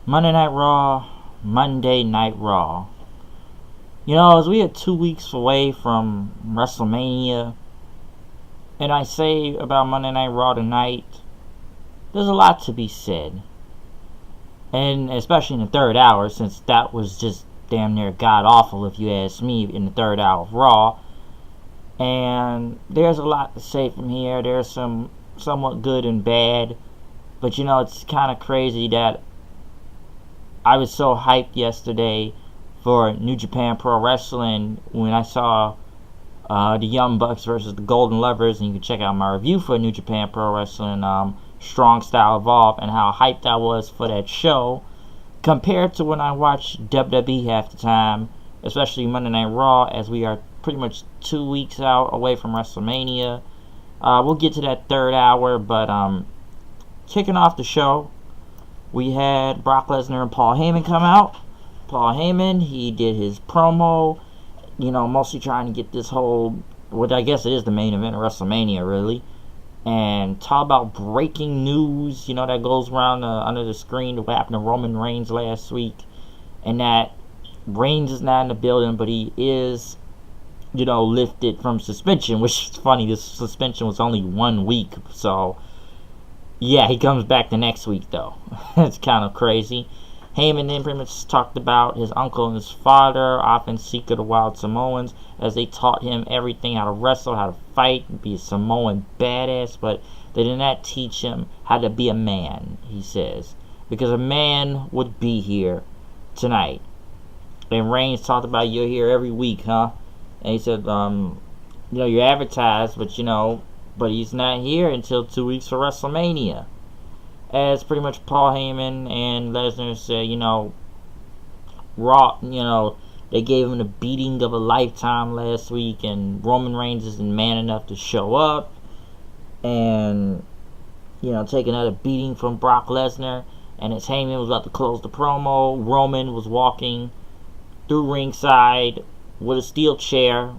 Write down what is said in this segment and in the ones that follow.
Monday Night Raw, Monday Night Raw. You know, as we are 2 weeks away from WrestleMania, and I say about Monday Night Raw tonight, there's a lot to be said. And especially in the third hour, since that was just damn near god awful if you ask me in the third hour of Raw. And there's a lot to say from here. There's some somewhat good and bad. But you know, it's kind of crazy that I was so hyped yesterday for New Japan Pro Wrestling when I saw the Young Bucks versus the Golden Lovers, and you can check out my review for New Japan Pro Wrestling Strong Style Evolved, and how hyped I was for that show compared to when I watched WWE half the time, especially Monday Night Raw, as we are pretty much 2 weeks out away from WrestleMania. We'll get to that third hour, but kicking off the show, we had Brock Lesnar and Paul Heyman come out. Paul Heyman, he did his promo, you know, mostly trying to get this whole, what I guess it is the main event of WrestleMania, really, and talk about breaking news, you know, that goes around under the screen, what happened to Roman Reigns last week, and that Reigns is not in the building, but he is, you know, lifted from suspension, which is funny. This suspension was only 1 week, so yeah, he comes back the next week, though. It's kind of crazy. Heyman then pretty much talked about his uncle and his father, often Seeker the Wild Samoans, as they taught him everything, how to wrestle, how to fight, be a Samoan badass, but they did not teach him how to be a man, he says, because a man would be here tonight. And Reigns talked about, you're here every week, huh? And he said, you know, you're advertised, but you know, but he's not here until 2 weeks for WrestleMania. As pretty much Paul Heyman and Lesnar said, you know, Raw, you know, they gave him the beating of a lifetime last week, and Roman Reigns isn't man enough to show up and, you know, take another beating from Brock Lesnar. And as Heyman was about to close the promo, Roman was walking through ringside with a steel chair.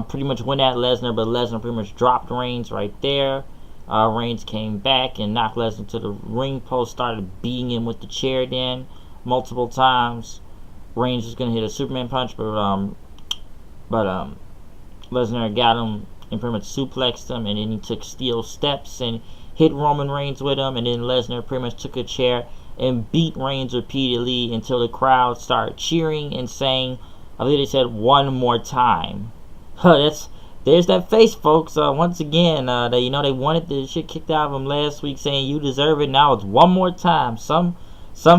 Pretty much went at Lesnar, but Lesnar pretty much dropped Reigns right there. Reigns came back and knocked Lesnar to the ring post, started beating him with the chair then multiple times. Reigns was going to hit a Superman punch, but Lesnar got him and pretty much suplexed him, and then he took steel steps and hit Roman Reigns with him, and then Lesnar pretty much took a chair and beat Reigns repeatedly until the crowd started cheering and saying, I believe they said, one more time. There's that face, folks. Once again, they wanted the shit kicked out of him last week, saying you deserve it. Now it's one more time. Some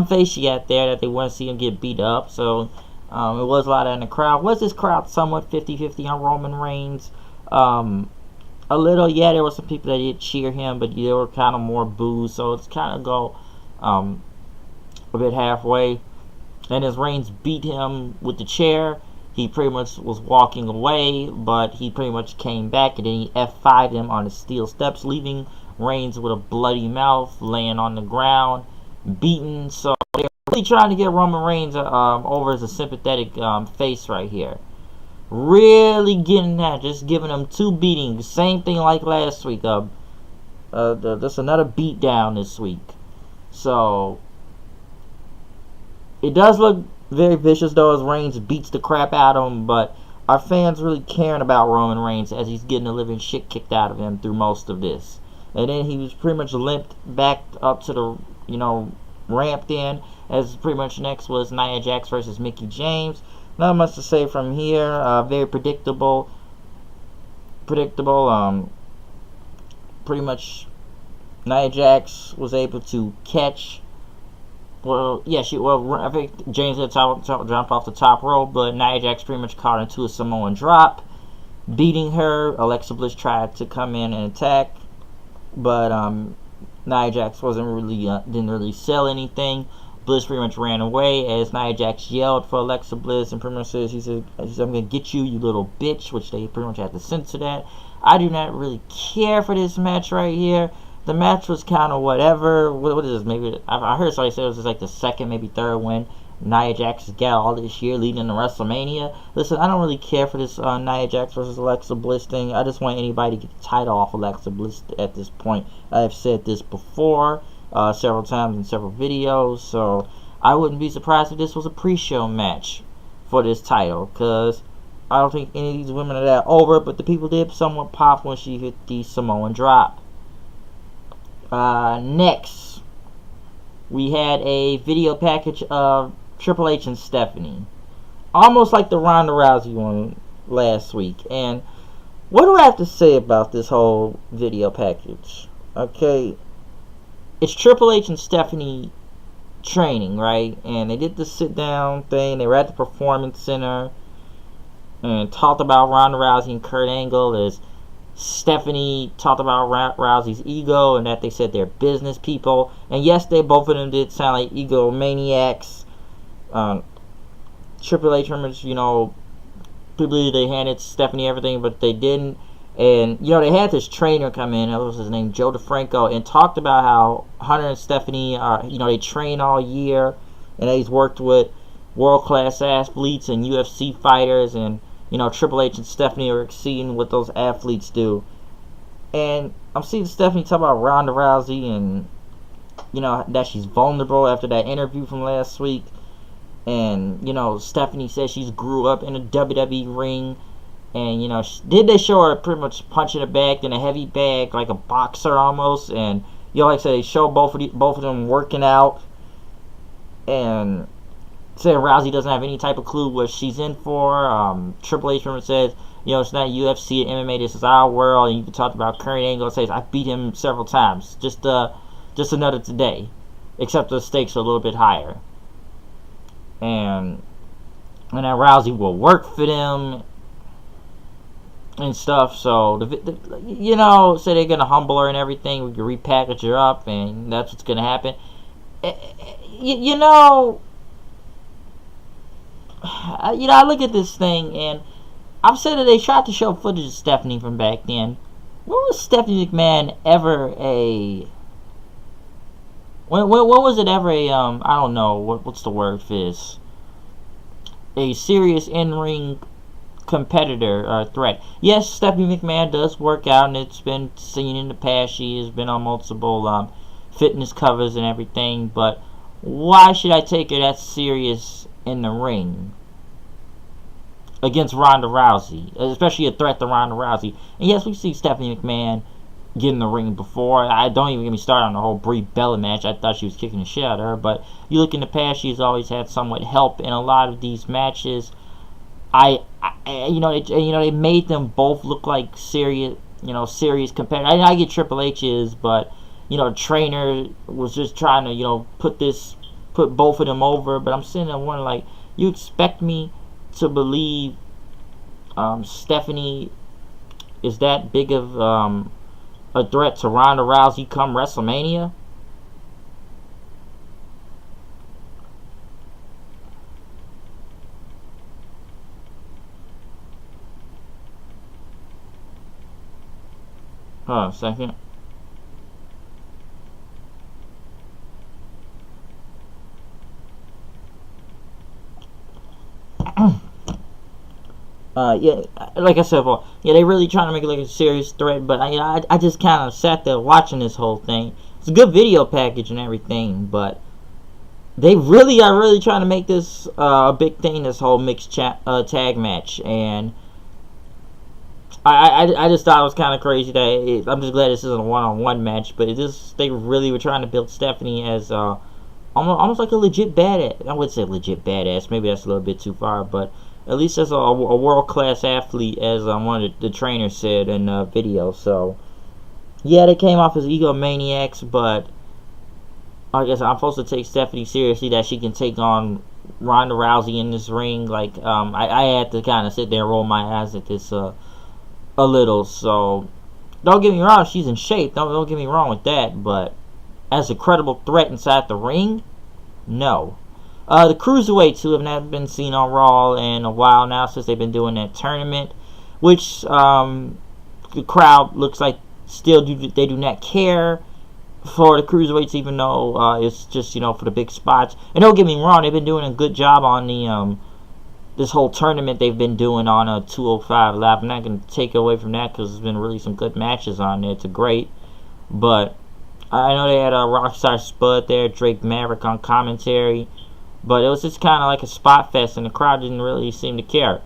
face you got there that they want to see him get beat up. So it was a lot in the crowd. Was this crowd somewhat 50-50 on Roman Reigns? A little, yeah. There were some people that did cheer him, but there were kind of more boos. So it's kind of go a bit halfway. And as Reigns beat him with the chair, he pretty much was walking away, but he pretty much came back, and then he F5'd him on the steel steps, leaving Reigns with a bloody mouth, laying on the ground, beaten. So they're really trying to get Roman Reigns over as a sympathetic face right here. Really getting that, just giving him 2 beatings. Same thing like last week. Just another beat down this week. So it does look very vicious, though, as Reigns beats the crap out of him, but our fans really caring about Roman Reigns as he's getting the living shit kicked out of him through most of this. And then he was pretty much limped back up to the, you know, ramp then, as pretty much next was Nia Jax versus Mickie James. Not much to say from here. Very predictable. Pretty much Nia Jax was able to catch. Well, yeah, I think James had jumped off the top rope, but Nia Jax pretty much caught into a Samoan drop, beating her. Alexa Bliss tried to come in and attack, but Nia Jax didn't really sell anything. Bliss pretty much ran away as Nia Jax yelled for Alexa Bliss and pretty much says, he said, I'm gonna get you, you little bitch, which they pretty much had to censor that. I do not really care for this match right here. The match was kind of whatever. What is this? Maybe I heard somebody say it was just like the second, maybe third win Nia Jax has got all this year leading into WrestleMania. Listen, I don't really care for this Nia Jax versus Alexa Bliss thing. I just want anybody to get the title off Alexa Bliss at this point. I've said this before. several times in several videos. So I wouldn't be surprised if this was a pre-show match for this title, because I don't think any of these women are that over, but the people did somewhat pop when she hit the Samoan drop. Next, we had a video package of Triple H and Stephanie, almost like the Ronda Rousey one last week. And what do I have to say about this whole video package? Okay, it's Triple H and Stephanie training, right? And they did the sit down thing. They were at the Performance Center and talked about Ronda Rousey and Kurt Angle, as Stephanie talked about Rousey's ego and that they said they're business people. And yes, they both of them did sound like egomaniacs. Triple H, remember, people, they handed Stephanie everything, but they didn't. And, they had this trainer come in, that was his name, Joe DeFranco, and talked about how Hunter and Stephanie are, they train all year, and he's worked with world-class athletes and UFC fighters, and, Triple H and Stephanie are exceeding what those athletes do. And I'm seeing Stephanie talk about Ronda Rousey and, that she's vulnerable after that interview from last week. And, Stephanie says she's grew up in a WWE ring. And, did they show her pretty much punching a bag in a heavy bag, like a boxer almost. And, like I said, they show both of them working out. And saying Rousey doesn't have any type of clue what she's in for. Triple H says, it's not UFC and MMA, this is our world. And you can talk about Kurt Angle, says, I beat him several times. Just another today. Except the stakes are a little bit higher. And that Rousey will work for them and stuff. So say they're gonna humble her and everything. We can repackage her up, and that's what's gonna happen. I look at this thing, and I've said that they tried to show footage of Stephanie from back then. When was Stephanie McMahon ever a? When was it ever a, I don't know, what's the word for this? A serious in-ring competitor or threat. Yes, Stephanie McMahon does work out, and it's been seen in the past. She has been on multiple fitness covers and everything, but why should I take her that serious in the ring against Ronda Rousey? Especially a threat to Ronda Rousey. And yes, we see Stephanie McMahon get in the ring before. I don't even get me started on the whole Brie Bella match. I thought she was kicking the shit out of her. But you look in the past, she's always had somewhat help in a lot of these matches. They made them both look like serious competitors. I get Triple H's, but the trainer was just trying to put both of them over. But I'm sitting there wondering, like, you expect me to believe Stephanie is that big of a threat to Ronda Rousey come WrestleMania? Hold on a second. Yeah, like I said, they really trying to make it like a serious threat, but I just kind of sat there watching this whole thing. It's a good video package and everything, but they really are trying to make this a big thing, this whole mixed tag match, and I just thought it was kind of crazy that I'm just glad this isn't a one-on-one match, but they really were trying to build Stephanie as almost like a legit badass. I would say legit badass, maybe that's a little bit too far, but at least as a world-class athlete, as one of the trainers said in the video. So, yeah, they came off as egomaniacs, but I guess I'm supposed to take Stephanie seriously, that she can take on Ronda Rousey in this ring. Like, I had to kind of sit there and roll my eyes at this a little. So, don't get me wrong, she's in shape. Don't get me wrong with that, but as a credible threat inside the ring, no. The Cruiserweights, who have not been seen on Raw in a while now, since they've been doing that tournament, which the crowd looks like they do not care for the Cruiserweights, even though it's just for the big spots. And don't get me wrong, they've been doing a good job on the this whole tournament they've been doing on 205 Live. I'm not going to take away from that, because there's been really some good matches on there. It's great, but I know they had a Rockstar Spud there, Drake Maverick on commentary, but it was just kind of like a spot fest, and the crowd didn't really seem to care.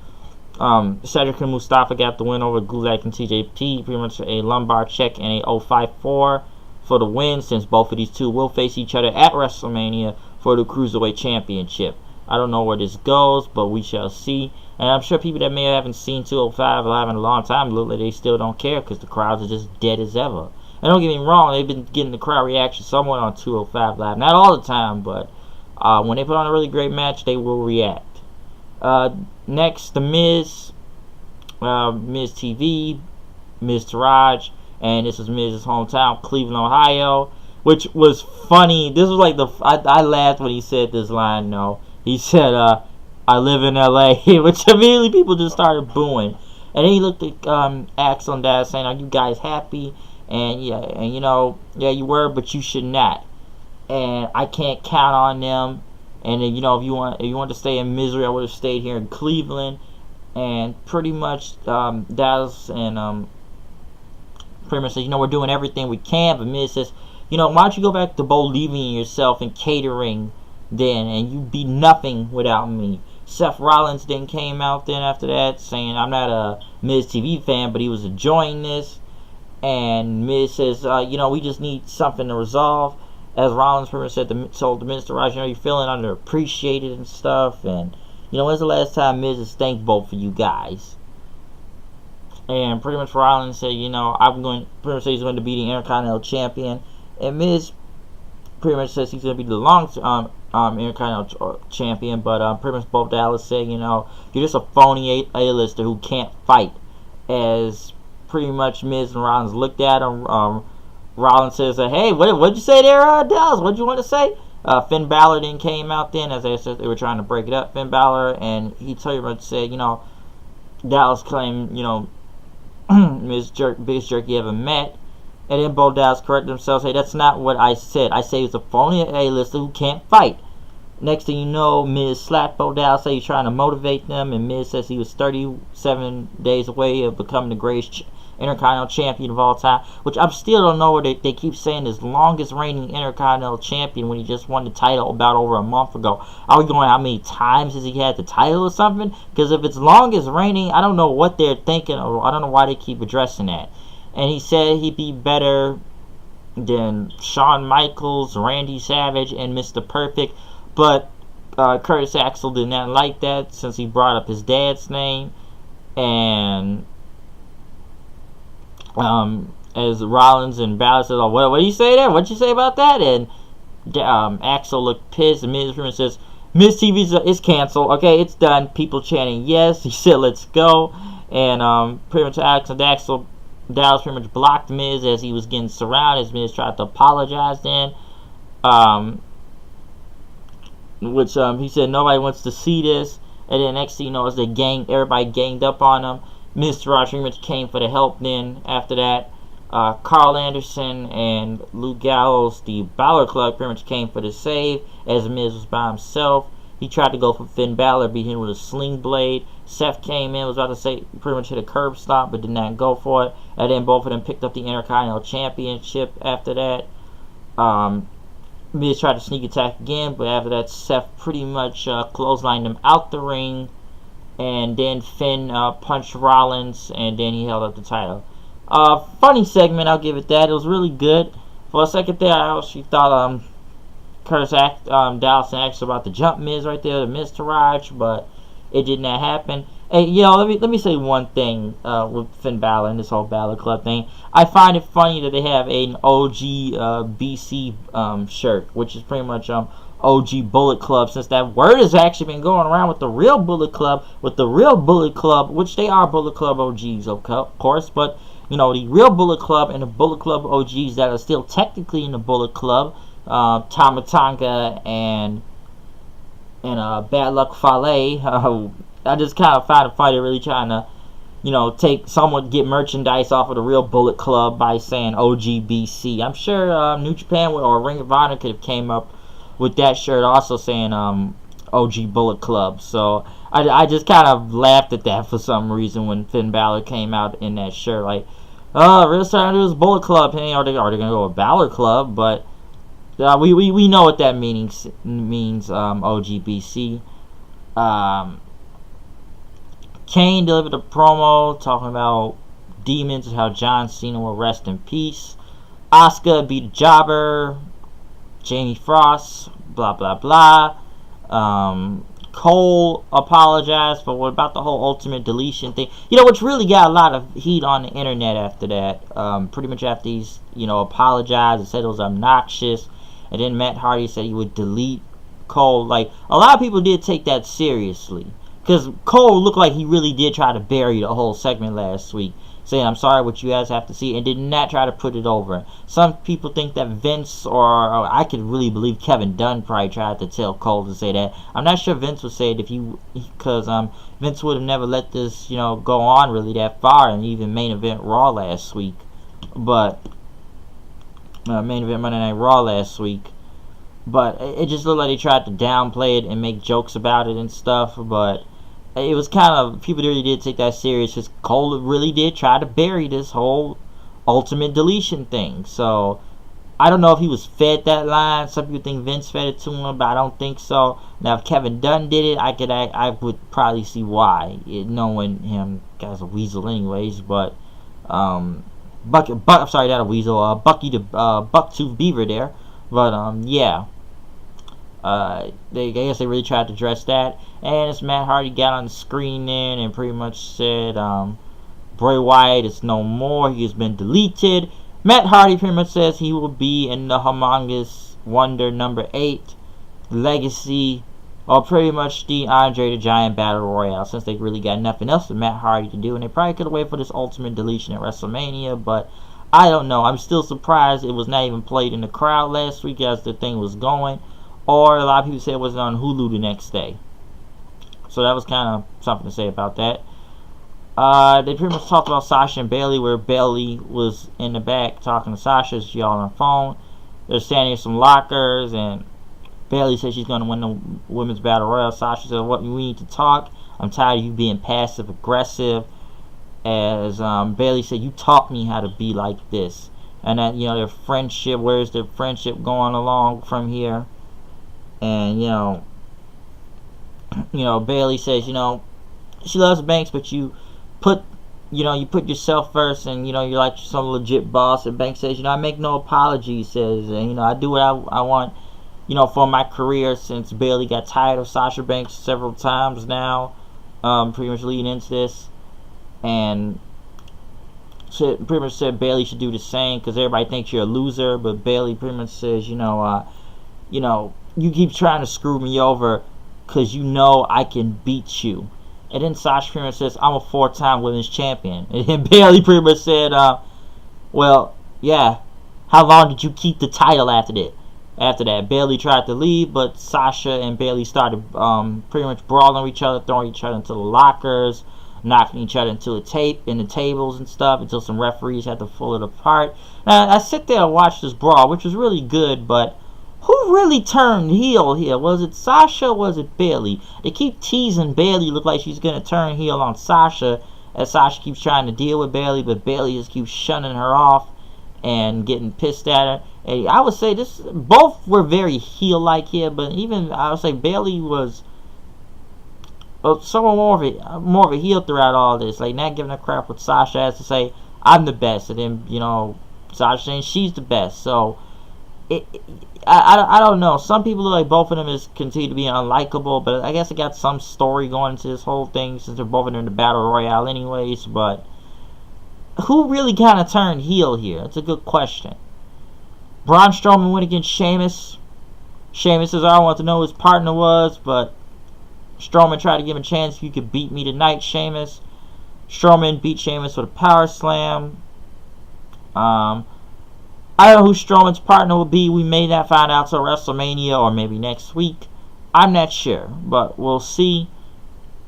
Cedric and Mustafa got the win over Gulak and TJP, pretty much a lumbar check and a 054 for the win, since both of these two will face each other at WrestleMania for the Cruiserweight Championship. I don't know where this goes, but we shall see. And I'm sure people that may haven't seen 205 live in a long time look like they still don't care because the crowds are just dead as ever. And don't get me wrong, they've been getting the crowd reaction somewhat on 205 live. Not all the time, but when they put on a really great match, they will react. Next, The Miz, MizTV, MizTV, and this is Miz's hometown, Cleveland, Ohio, which was funny. This was like I laughed when he said this line, no. He said, I live in LA, which immediately people just started booing. And then he looked at Axel and Dad saying, are you guys happy? And yeah, you were, but you should not. And I can't count on them. And if you want to stay in misery, I would have stayed here in Cleveland. And pretty much Dallas and pretty much says, we're doing everything we can. But Miz says, why don't you go back to believing in yourself and catering then, and you be nothing without me. Seth Rollins then came out then after that saying, I'm not a Miz TV fan, but he was enjoying this. And Miz says, we just need something to resolve. As Rollins pretty much said, told the Mr. Raj, you're feeling underappreciated and stuff. And, when's the last time Miz has thanked both of you guys? And pretty much Rollins said, I'm going pretty much say he's going to be the Intercontinental Champion. And Miz pretty much says he's going to be the Intercontinental Champion. But pretty much both Dallas said, you're just a phony A-lister who can't fight. As pretty much Miz and Rollins looked at him, Rollins says, hey, what'd you say there, Dallas? What'd you want to say? Finn Balor then came out then, as I said, they were trying to break it up, Finn Balor, and he pretty much said, Dallas claimed, biggest jerk you ever met. And then both Dallas corrected themselves, hey, that's not what I said. I say he's a phony A-lister who can't fight. Next thing you know, Miz slapped Bo Dallas, say he's trying to motivate them, and Miz says he was 37 days away of becoming the greatest Intercontinental Champion of all time, which I still don't know what they keep saying is longest reigning Intercontinental Champion when he just won the title about over a month ago. Are we going how many times has he had the title or something? Because if it's longest reigning, I don't know what they're thinking, or I don't know why they keep addressing that. And he said he'd be better than Shawn Michaels, Randy Savage, and Mr. Perfect, but Curtis Axel did not like that since he brought up his dad's name. And as Rollins and Balor says, what do you say there? What'd you say about that? And Axel looked pissed, and Miz says, Miz TV is canceled. Okay, it's done. People chanting yes. He said, let's go. And pretty much Axel Dallas pretty much blocked Miz as he was getting surrounded, as Miz tried to apologize then. Which he said nobody wants to see this. And then next thing you know, as everybody ganged up on him. Mr. Raj pretty much came for the help then after that. Carl Anderson and Luke Gallows, the Balor Club, pretty much came for the save as Miz was by himself. He tried to go for Finn Balor, beat him with a sling blade. Seth came in, was about to say, pretty much hit a curb stop, but did not go for it. And then both of them picked up the Intercontinental Championship after that. Miz tried to sneak attack again, but after that, Seth pretty much clotheslined him out the ring. And then Finn punched Rollins, and then he held up the title. Funny segment, I'll give it that. It was really good. For a second there, I actually thought Dallas and Axel about to jump Miz right there, the Miz Taraj, but it did not happen. Hey, let me say one thing with Finn Balor and this whole Balor Club thing. I find it funny that they have an OG BC shirt, which is pretty much OG Bullet Club, since that word has actually been going around with the real Bullet Club, which they are Bullet Club OGs, of course, but the real Bullet Club and the Bullet Club OGs that are still technically in the Bullet Club, Tama Tonga and Bad Luck Fale. I just kind of find it funny they're really trying to, get merchandise off of the real Bullet Club by saying OGBC. I'm sure New Japan or Ring of Honor could have came up with that shirt also saying OG Bullet Club. So I just kind of laughed at that for some reason when Finn Balor came out in that shirt. Like, Real starting to do is Bullet Club. Hey, are they gonna go with Balor Club? But we know what that means. OGBC. Kane delivered a promo talking about demons and how John Cena will rest in peace. Asuka beat a jobber. Jamie Frost. Blah blah blah. Cole apologized for what about the whole ultimate deletion thing. Which really got a lot of heat on the internet after that. Pretty much after he's, apologized and said it was obnoxious. And then Matt Hardy said he would delete Cole. Like, a lot of people did take that seriously. Because Cole looked like he really did try to bury the whole segment last week, saying, I'm sorry what you guys have to see, and did not try to put it over. Some people think that Vince, or I could really believe Kevin Dunn probably tried to tell Cole to say that. I'm not sure Vince would say it because Vince would have never let this, go on really that far, and even main event Raw last week. But, main event Monday Night Raw last week. But it just looked like they tried to downplay it and make jokes about it and stuff, but it was kind of, people really did take that serious because Cole really did try to bury this whole ultimate deletion thing. So I don't know if he was fed that line. Some people think Vince fed it to him, but I don't think so. Now if Kevin Dunn did it, I would probably see why, knowing him as a weasel anyways. But I'm sorry, not a weasel, Bucktooth Beaver there. But yeah. I guess they really tried to address that. And as Matt Hardy got on the screen then and pretty much said, Bray Wyatt is no more. He has been deleted. Matt Hardy pretty much says he will be in the Humongous Wonder number 8 Legacy, or pretty much the Andre the Giant Battle Royale, since they really got nothing else for Matt Hardy to do. And they probably could have waited for this ultimate deletion at WrestleMania, but I don't know. I'm still surprised it was not even played in the crowd last week as the thing was going. Or a lot of people said it wasn't on Hulu the next day. So that was kind of something to say about that. They pretty much talked about Sasha and Bayley, where Bayley was in the back talking to Sasha. She all on her phone. They're standing in some lockers, and Bayley said she's going to win the Women's Battle Royal. Sasha said, "What, we need to talk. I'm tired of you being passive aggressive." As Bayley said, "You taught me how to be like this." And that, their friendship, where's their friendship going along from here? And Bayley says, she loves Banks, but you put yourself first, and you're like some legit boss. And Banks says, I make no apologies. Says, and I do what I want, for my career. Since Bayley got tired of Sasha Banks several times now, pretty much leading into this, and pretty much said Bayley should do the same because everybody thinks you're a loser. But Bayley pretty much says, you keep trying to screw me over because I can beat you. And then Sasha pretty much says, I'm a 4-time women's champion. And then Bayley pretty much said, well, yeah, how long did you keep the title after that? After that, Bayley tried to leave, but Sasha and Bayley started pretty much brawling with each other, throwing each other into the lockers, knocking each other into the tables and stuff, until some referees had to pull it apart. Now, I sit there and watch this brawl, which was really good, but who really turned heel here? Was it Sasha or was it Bayley? They keep teasing Bayley, look like she's going to turn heel on Sasha, as Sasha keeps trying to deal with Bayley, but Bayley just keeps shunning her off and getting pissed at her. And I would say both were very heel-like here, but even I would say Bayley was somewhat more of a heel throughout all this, like not giving a crap what Sasha has to say. I'm the best, and then Sasha saying she's the best. So I don't know. Some people look like both of them is continue to be unlikable, but I guess it got some story going into this whole thing since they're both in the Battle Royale anyways. But who really kind of turned heel here? That's a good question. Braun Strowman went against Sheamus. Sheamus says, I don't want to know who his partner was, but Strowman tried to give him a chance. If you could beat me tonight, Sheamus. Strowman beat Sheamus with a power slam. I don't know who Strowman's partner will be. We may not find out till WrestleMania or maybe next week. I'm not sure, but we'll see.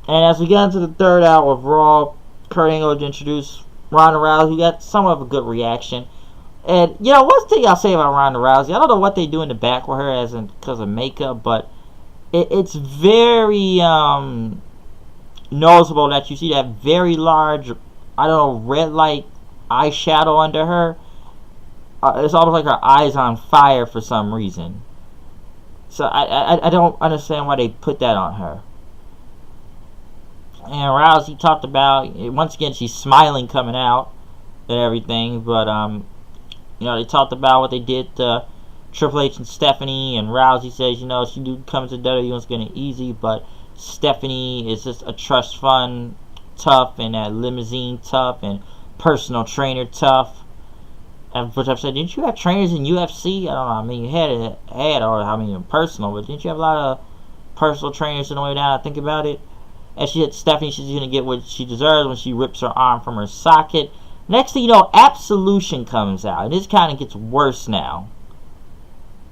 And as we get into the third hour of Raw, Kurt Angle introduced Ronda Rousey, who got somewhat of a good reaction. And, one thing I'll say about Ronda Rousey, I don't know what they do in the back with her as in because of makeup, but it's very noticeable that you see that very large, red light eyeshadow under her. It's almost like her eyes on fire for some reason. So I don't understand why they put that on her. And Rousey talked about, once again, she's smiling coming out and everything, but they talked about what they did to Triple H and Stephanie, and Rousey says, she do come to WWE, it's gonna easy, but Stephanie is just a trust fund tough, and that limousine tough, and personal trainer tough. And which I've said, didn't you have trainers in UFC? I don't know. I mean, you had, or I mean, personal, but didn't you have a lot of personal trainers in the way down? I think about it. And she said Stephanie, she's gonna get what she deserves when she rips her arm from her socket. Next thing you know, Absolution comes out, and this kind of gets worse now.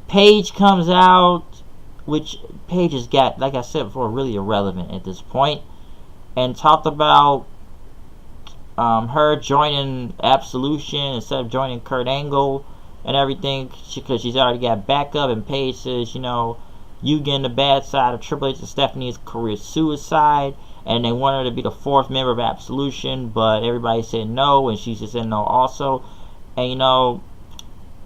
Paige comes out, which Paige has got, like I said before, really irrelevant at this point, and talked about her joining Absolution instead of joining Kurt Angle and everything, because she's already got backup. And Paige says, you getting the bad side of Triple H and Stephanie's career suicide, and they want her to be the 4th member of Absolution, but everybody said no, and she said no also. And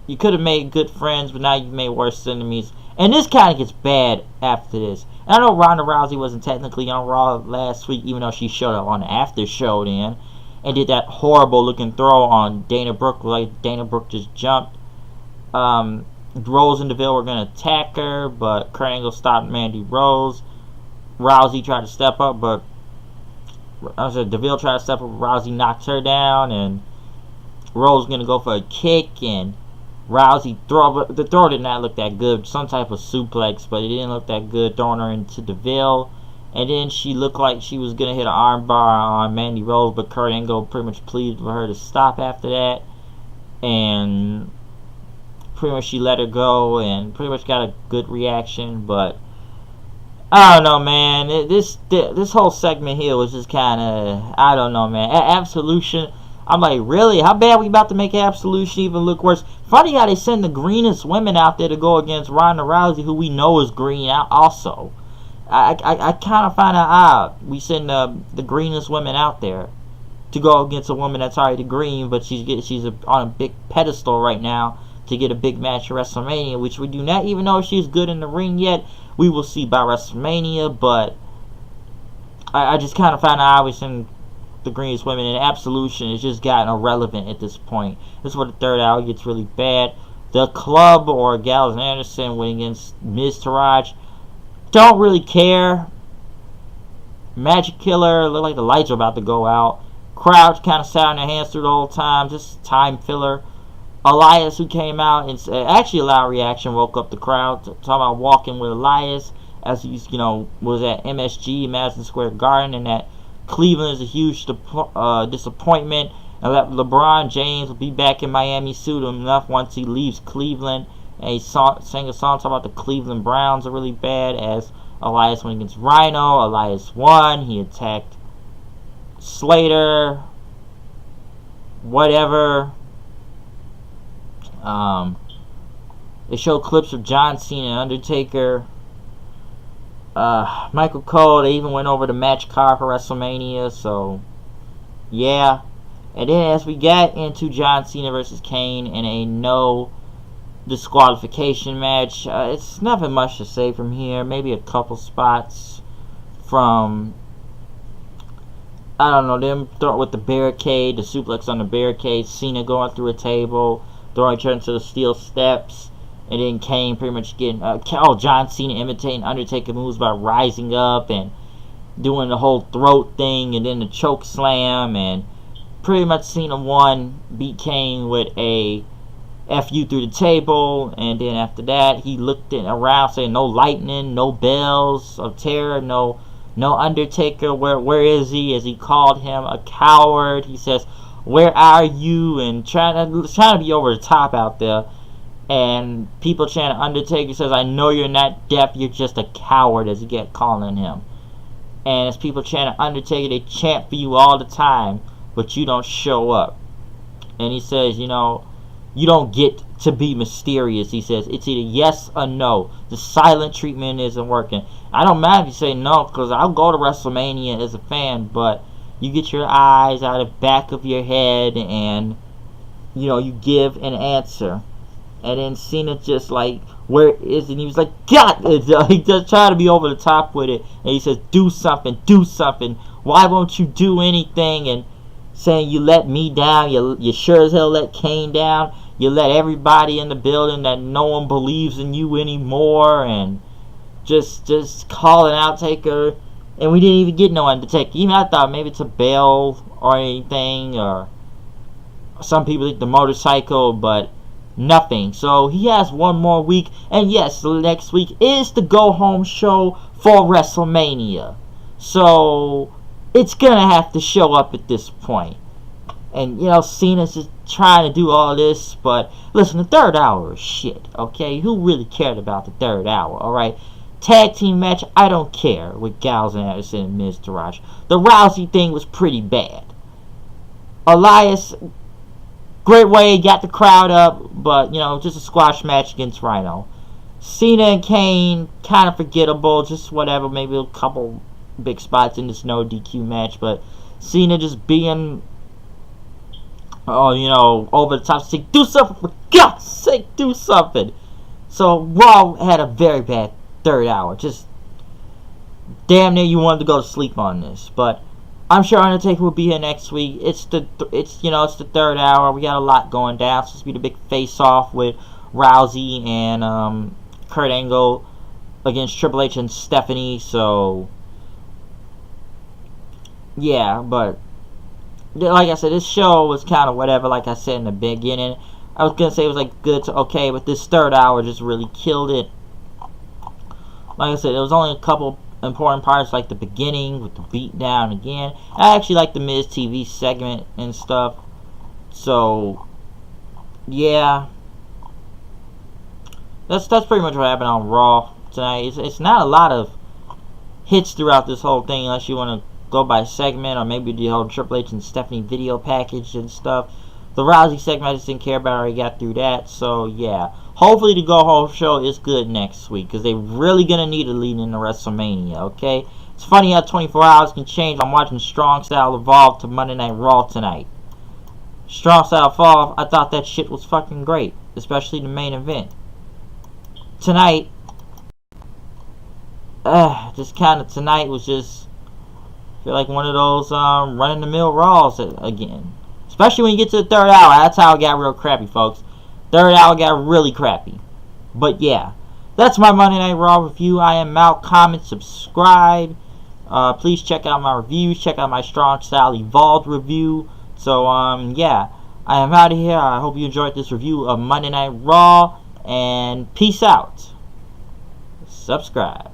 you could have made good friends, but now you've made worse enemies. And this kind of gets bad after this. And I know Ronda Rousey wasn't technically on Raw last week, even though she showed up on the after show then, and did that horrible looking throw on Dana Brooke, like Dana Brooke just jumped. Rose and DeVille were going to attack her, but Kurt Angle stopped Mandy Rose. Rousey tried to step up, but DeVille tried to step up, Rousey knocked her down, and Rose was going to go for a kick, and Rousey but the throw did not look that good. Some type of suplex, but it didn't look that good, throwing her into DeVille. And then she looked like she was going to hit an armbar on Mandy Rose, but Kurt Angle pretty much pleaded for her to stop after that. And pretty much she let her go and pretty much got a good reaction. But I don't know, man. This whole segment here was just kind of, I don't know, man. Absolution, I'm like, really? How bad we about to make Absolution even look worse? Funny how they send the greenest women out there to go against Ronda Rousey, who we know is green also. I kind of find it odd. We send the greenest women out there to go against a woman that's already green, but she's on a big pedestal right now to get a big match at WrestleMania, which we do not even know if she's good in the ring yet. We will see by WrestleMania, but I just kind of find it odd we send the greenest women, and Absolution has just gotten irrelevant at this point. This is where the third hour gets really bad. The Club, or Gallows and Anderson, went against MizTV. Don't really care. Magic Killer looked like the lights were about to go out. Crowd kind of sat on their hands through the whole time, just time filler. Elias, who came out and actually a loud reaction, woke up the crowd. Talking about walking with Elias, as he was at MSG, Madison Square Garden, and that Cleveland is a huge disappointment, and that LeBron James will be back in Miami soon enough once he leaves Cleveland. And he sang a song talking about the Cleveland Browns are really bad, as Elias went against Rhino. Elias won. He attacked Slater. Whatever. They show clips of John Cena and Undertaker. Michael Cole, they even went over the match card for WrestleMania, so yeah. And then as we get into John Cena versus Kane in a no disqualification match, it's nothing much to say from here. Maybe a couple spots from, I don't know, them throwing with the barricade, the suplex on the barricade, Cena going through a table, throwing each other into the steel steps, and then Kane pretty much getting, John Cena imitating Undertaker moves by rising up and doing the whole throat thing, and then the choke slam, and pretty much Cena won, beat Kane with a FU through the table, and then after that he looked around saying no lightning, no bells of terror, no Undertaker, where is he, as he called him a coward. He says, where are you, and trying to be over the top out there. And people chanting Undertaker says, I know you're not deaf, you're just a coward, as he kept calling him. And as people chant Undertaker, they chant for you all the time, but you don't show up. And he says, you don't get to be mysterious. He says, it's either yes or no. The silent treatment isn't working. I don't mind if you say no, because I'll go to WrestleMania as a fan, but you get your eyes out of the back of your head and you give an answer. And then Cena just like, where is it? And he was like, God! He just trying to be over the top with it. And he says, do something, do something. Why won't you do anything? And saying, you let me down. You sure as hell let Kane down. You let everybody in the building that no one believes in you anymore. And just calling out Taker. And we didn't even get no Undertaker. Even I thought maybe it's a bell or anything. Or some people think the motorcycle, but nothing. So he has one more week, and yes, the next week is the go home show for WrestleMania. So it's gonna have to show up at this point. And Cena's just trying to do all this, but listen, the third hour is shit. Okay, who really cared about the third hour? All right, tag team match, I don't care with Gallows and Anderson and MizTV. The Rousey thing was pretty bad. Elias, great way, got the crowd up, but, just a squash match against Rhino. Cena and Kane, kind of forgettable, just whatever, maybe a couple big spots in this no DQ match, but Cena just being, over the top, saying, do something, for God's sake, do something. So, Raw had a very bad third hour, just damn near you wanted to go to sleep on this, but I'm sure Undertaker will be here next week. It's the third hour. We got a lot going down. It's supposed to be the big face-off with Rousey and Kurt Angle against Triple H and Stephanie. So yeah, but like I said, this show was kind of whatever. Like I said in the beginning, I was gonna say it was like good to okay, but this third hour just really killed it. Like I said, there was only a couple important parts like the beginning with the beat down again. I actually like the MizTV segment and stuff. So yeah, that's pretty much what happened on Raw tonight. It's not a lot of hits throughout this whole thing unless you want to go by segment or maybe the whole Triple H and Stephanie video package and stuff. The Rousey segment I just didn't care about. I already got through that. So yeah, hopefully the go home show is good next week because they're really gonna need a lead into WrestleMania. Okay, it's funny how 24 hours can change. I'm watching Strong Style evolve to Monday Night Raw tonight. Strong Style evolve. I thought that shit was fucking great, especially the main event tonight. Just kind of tonight was just feel like one of those run of the mill Raws again. Especially when you get to the third hour. That's how it got real crappy, folks. Third hour got really crappy. But yeah, that's my Monday Night Raw review. I am Mal. Comment, subscribe. Please check out my reviews. Check out my Strong Style Evolved review. So yeah, I am out of here. I hope you enjoyed this review of Monday Night Raw. And peace out. Subscribe.